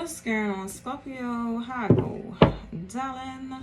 What's going on, Scorpio? How I go, darling?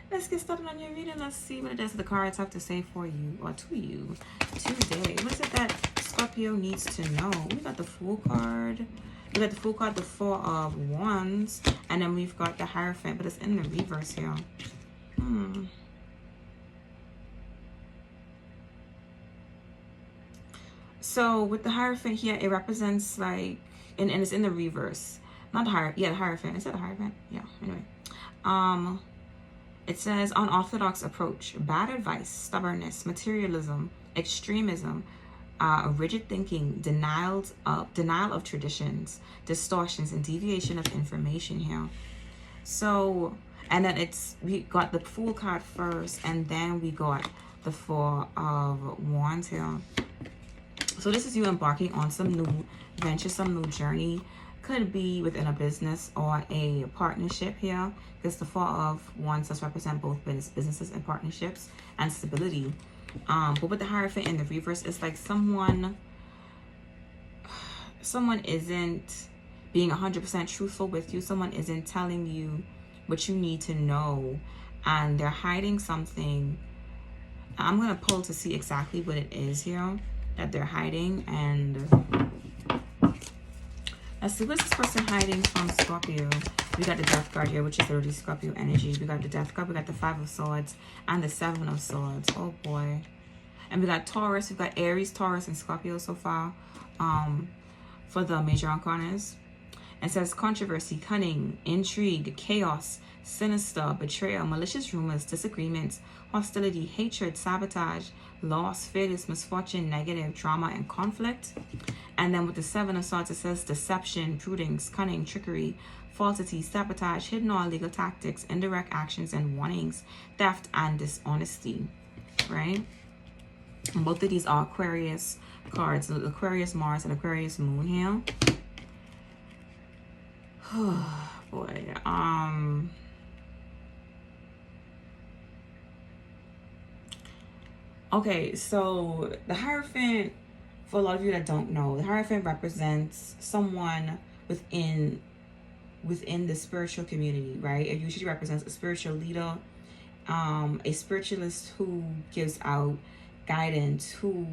Let's get started on your reading. Let's see what it is the cards have to say for you or to you today. What is it that Scorpio needs to know? We got the Fool card. We got the Fool card, the Four of Wands, and then we've got the Hierophant, but it's in the reverse here. So with the Hierophant here, it represents like, and it's in the reverse. Not the Hierophant. Is that the Hierophant? Yeah, anyway. It says, unorthodox approach, bad advice, stubbornness, materialism, extremism, rigid thinking, denial of traditions, distortions, and deviation of information here. So, and then we got the Fool card first, and then we got the Four of Wands here. So this is you embarking on some new venture, some new journey. Could be within a business or a partnership here, because the Four of Wands does represent both businesses and partnerships and stability. But with the Hierophant in the reverse, it's like someone isn't being 100% truthful with you. Someone isn't telling you what you need to know, and they're hiding something. I'm gonna pull to see exactly what it is here that they're hiding, and let's see, what's this person hiding from Scorpio? We got the Death card here, which is already Scorpio energy. We got the Death card, we got the Five of Swords, and the Seven of Swords. Oh boy. And we got Taurus, we've got Aries, Taurus, and Scorpio so far for the major arcanas. It says controversy, cunning, intrigue, chaos, sinister, betrayal, malicious rumors, disagreements, hostility, hatred, sabotage, loss, failures, misfortune, negative, drama, and conflict. And then with the Seven of Swords, it says deception, prudence, cunning, trickery, falsity, sabotage, hidden or illegal tactics, indirect actions and warnings, theft, and dishonesty, right? And both of these are Aquarius cards, Aquarius Mars and Aquarius Moon here. Oh boy. Okay, so the Hierophant, for a lot of you that don't know, the Hierophant represents someone within the spiritual community, right? It usually represents a spiritual leader, a spiritualist who gives out guidance, who,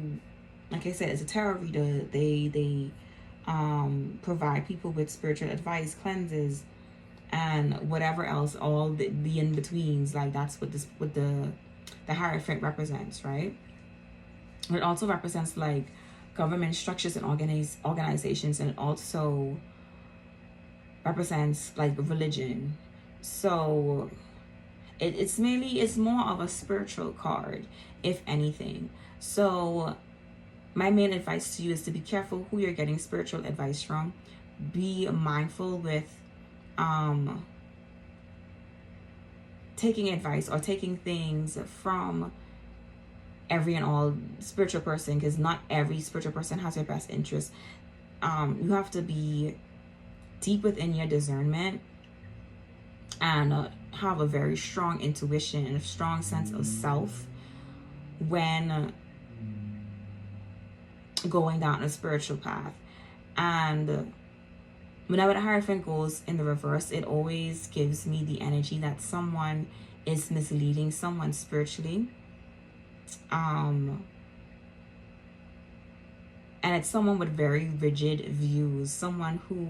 like I said, is a tarot reader. They provide people with spiritual advice, cleanses, and whatever else, all the in-betweens. Like that's what the Hierophant represents, right? It also represents like government structures and organizations, and it also represents like religion. So it's more of a spiritual card, if anything. So my main advice to you is to be careful who you're getting spiritual advice from. Be mindful with taking advice or taking things from every and all spiritual person, because not every spiritual person has your best interest. You have to be deep within your discernment and have a very strong intuition and a strong sense of self when going down a spiritual path. And whenever the Hierophant goes in the reverse, it always gives me the energy that someone is misleading someone spiritually. And it's someone with very rigid views, someone who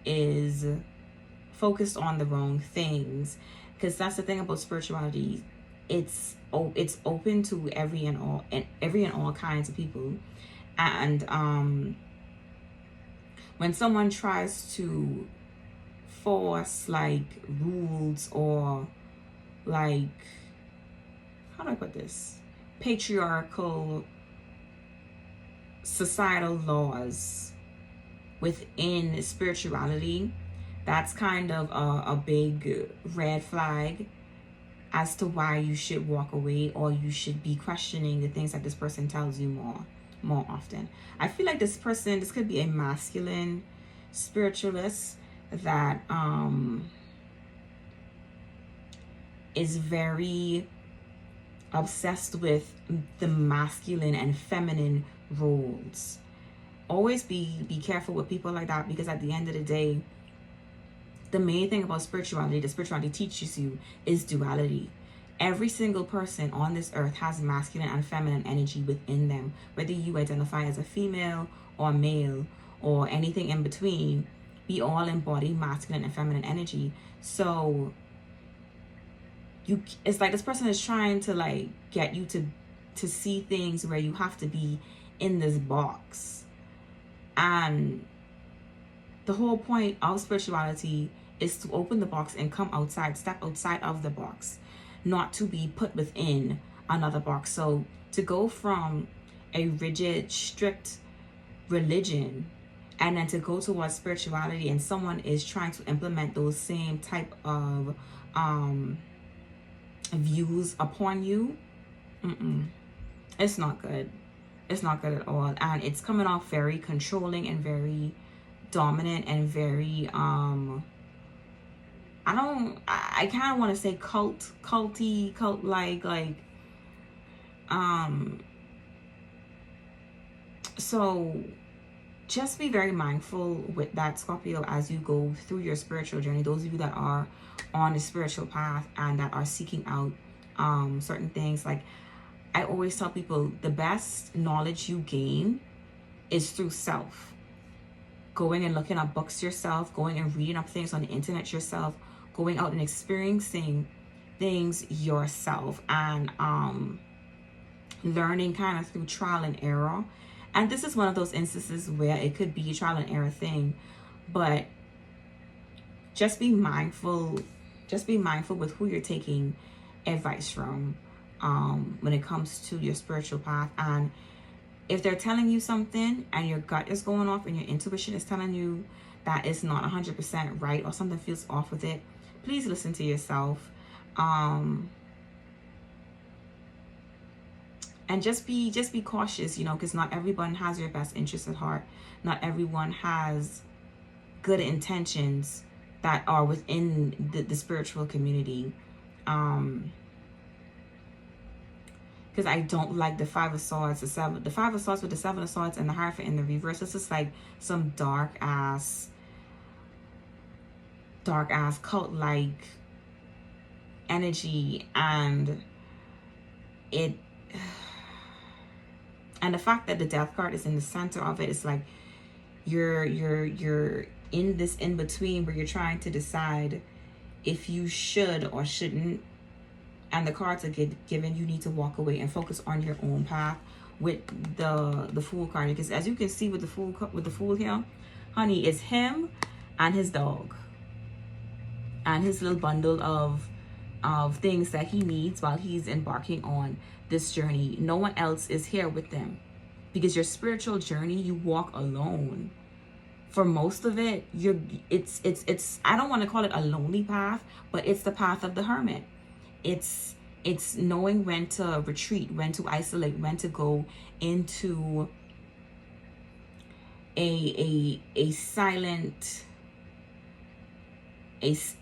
is focused on the wrong things, because that's the thing about spirituality. It's open to every and all kinds of people. And when someone tries to force like rules or like, how do I put this, patriarchal societal laws within spirituality, that's kind of a big red flag as to why you should walk away, or you should be questioning the things that this person tells you more often. I feel like this could be a masculine spiritualist that is very obsessed with the masculine and feminine roles. Always be careful with people like that, because at the end of the day, The main thing about spirituality that spirituality teaches you is duality. Every single person on this earth has masculine and feminine energy within them, whether you identify as a female or male or anything in between. We all embody masculine and feminine energy. So it's like this person is trying to like get you to see things where you have to be in this box. And the whole point of spirituality is to open the box and come outside, step outside of the box, not to be put within another box. So to go from a rigid, strict religion and then to go towards spirituality, and someone is trying to implement those same type of views upon you, it's not good. It's not good at all. And it's coming off very controlling and very dominant and very I kind of want to say culty, cult like so just be very mindful with that, Scorpio, as you go through your spiritual journey. Those of you that are on the spiritual path and that are seeking out certain things, like I always tell people, the best knowledge you gain is through self. Going and looking up books yourself, going and reading up things on the internet yourself, going out and experiencing things yourself, and learning kind of through trial and error. And this is one of those instances where it could be a trial and error thing, but just be mindful with who you're taking advice from when it comes to your spiritual path. And if they're telling you something and your gut is going off and your intuition is telling you that it's not 100% right or something feels off with it, please listen to yourself. And just be cautious, because not everyone has your best interest at heart. Not everyone has good intentions that are within the spiritual community. Because I don't like the Five of Swords, the Five of Swords with the Seven of Swords and the Hierophant in the reverse. This is like some dark ass cult-like energy, and the fact that the Death card is in the center of it is like you're in this in between where you're trying to decide if you should or shouldn't, and the cards are given. You need to walk away and focus on your own path with the Fool card, because as you can see with the Fool here, honey, it's him and his dog and his little bundle of things that he needs while he's embarking on this journey. No one else is here with them, because your spiritual journey, you walk alone. For most of it, it's I don't want to call it a lonely path, but it's the path of the hermit. It's knowing when to retreat, when to isolate, when to go into a silent it's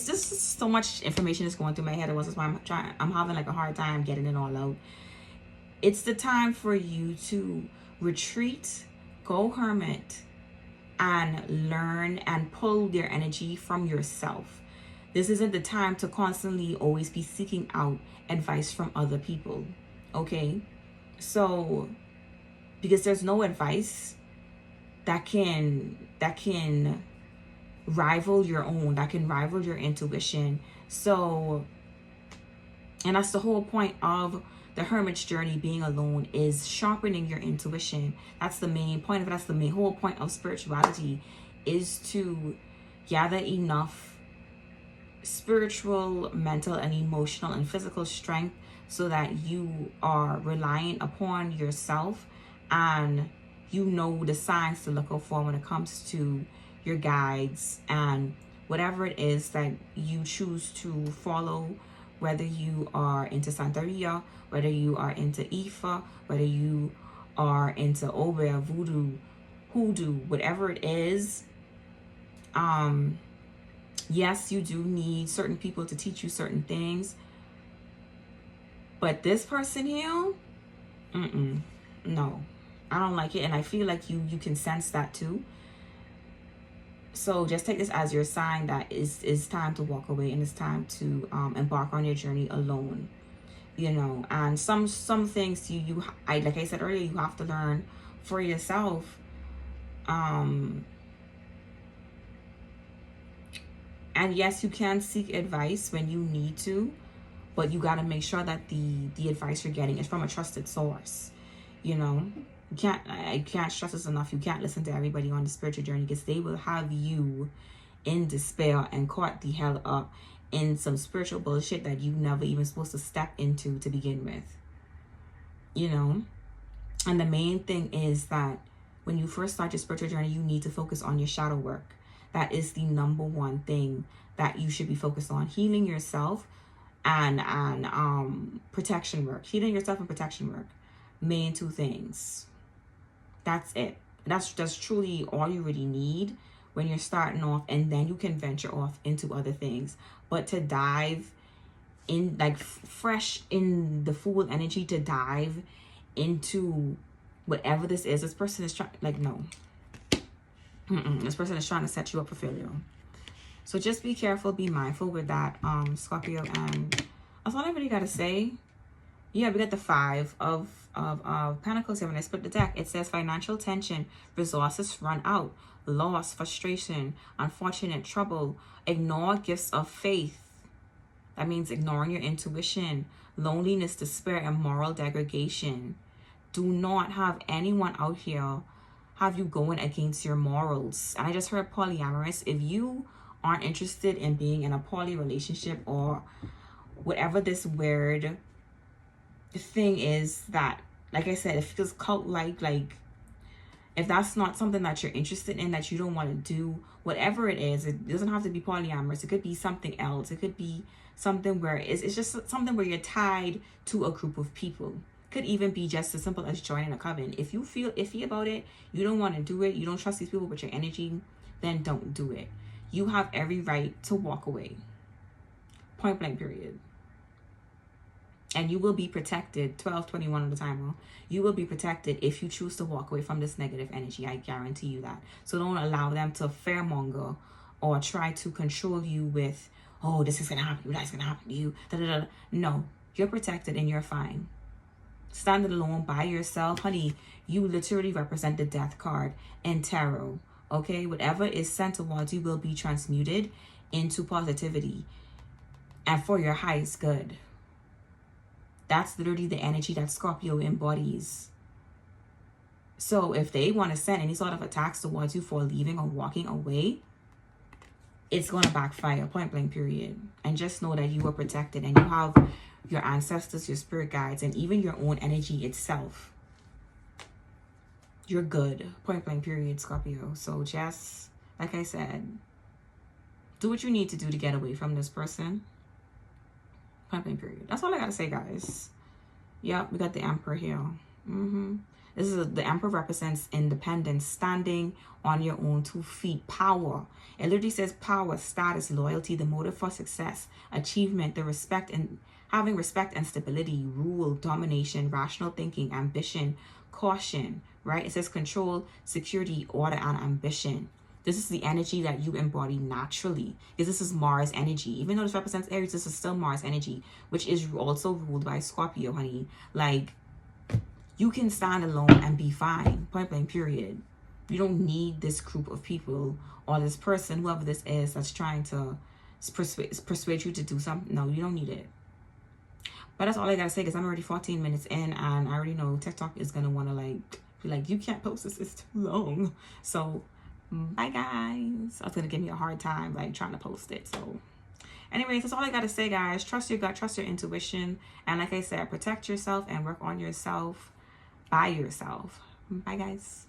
just so much information is going through my head. It was just why I'm having like a hard time getting it all out. It's the time for you to retreat, go hermit, and learn and pull your energy from yourself. This isn't the time to constantly always be seeking out advice from other people. Okay? So, because there's no advice that can rival your own, that can rival your intuition. So, and that's the whole point of the hermit's journey, being alone, is sharpening your intuition. That's the main point of it. That's the whole point of spirituality, is to gather enough spiritual, mental, and emotional and physical strength so that you are reliant upon yourself, and you know the signs to look out for when it comes to your guides and whatever it is that you choose to follow, whether you are into Santeria, whether you are into Ifa, whether you are into Obeah, Voodoo, Hoodoo, whatever it is. Yes, you do need certain people to teach you certain things, but this person here, no, I don't like it. And I feel like you can sense that too. So just take this as your sign that it's time to walk away, and it's time to embark on your journey alone. You know, and some things I like I said earlier, you have to learn for yourself. And yes, you can seek advice when you need to, but you got to make sure that the advice you're getting is from a trusted source. You know, I can't stress this enough. You can't listen to everybody on the spiritual journey, because they will have you in despair and caught the hell up in some spiritual bullshit that you never even supposed to step into to begin with. You know, and the main thing is that when you first start your spiritual journey, you need to focus on your shadow work. That is the number one thing that you should be focused on: healing yourself and protection work. Healing yourself and protection work, main two things. That's it. That's truly all you really need when you're starting off, and then you can venture off into other things. But to dive in, like fresh in the full energy, to dive into whatever this is, this person is trying, like, no. This person is trying to set you up for failure. So just be careful, be mindful with that, Scorpio. And that's all I really got to say. Yeah, we got the 5 of Pentacles here. When I split the deck, it says financial tension, resources run out, loss, frustration, unfortunate trouble, ignore gifts of faith. That means ignoring your intuition, loneliness, despair, and moral degradation. Do not have anyone out here have you going against your morals. And I just heard polyamorous. If you aren't interested in being in a poly relationship, or whatever this weird thing is that, like I said, it feels cult-like, like if that's not something that you're interested in, that you don't want to do, whatever it is, it doesn't have to be polyamorous. It could be something else. It could be something where it's just something where you're tied to a group of people. Could even be just as simple as joining a coven. If you feel iffy about it, you don't want to do it, you don't trust these people with your energy, then don't do it. You have every right to walk away. Point blank, period. And you will be protected. 12:21 on the timer. You will be protected if you choose to walk away from this negative energy. I guarantee you that. So don't allow them to fearmonger or try to control you with, oh, this is going to happen to you, that's going to happen to you. Da, da, da. No, you're protected and you're fine. Standing alone by yourself, honey, you literally represent the death card in tarot. Okay, whatever is sent towards you will be transmuted into positivity and for your highest good. That's literally the energy that Scorpio embodies. So if they want to send any sort of attacks towards you for leaving or walking away, it's going to backfire, point blank, period. And just know that you are protected, and you have your ancestors, your spirit guides, and even your own energy itself. You're good, point blank, period, Scorpio. So just, like I said, do what you need to do to get away from this person. Point blank, period. That's all I gotta say, guys. Yep, we got the Emperor here. This is the Emperor represents independence, standing on your own 2 feet, power. It literally says power, status, loyalty, the motive for success, achievement, the respect, and having respect and stability, rule, domination, rational thinking, ambition, caution, right? It says control, security, order, and ambition. This is the energy that you embody naturally, because this is Mars energy. Even though this represents Aries, this is still Mars energy, which is also ruled by Scorpio, honey. Like, you can stand alone and be fine, point blank, period. You don't need this group of people or this person, whoever this is, that's trying to persuade you to do something. No, you don't need it. But that's all I gotta say, because I'm already 14 minutes in, and I already know TikTok is gonna want to be like, you can't post this, it's too long. So bye, guys. It's gonna give me a hard time trying to post it. So anyways, that's all I gotta say, guys. Trust your gut, trust your intuition, and like I said, protect yourself and work on yourself by yourself. Bye, guys.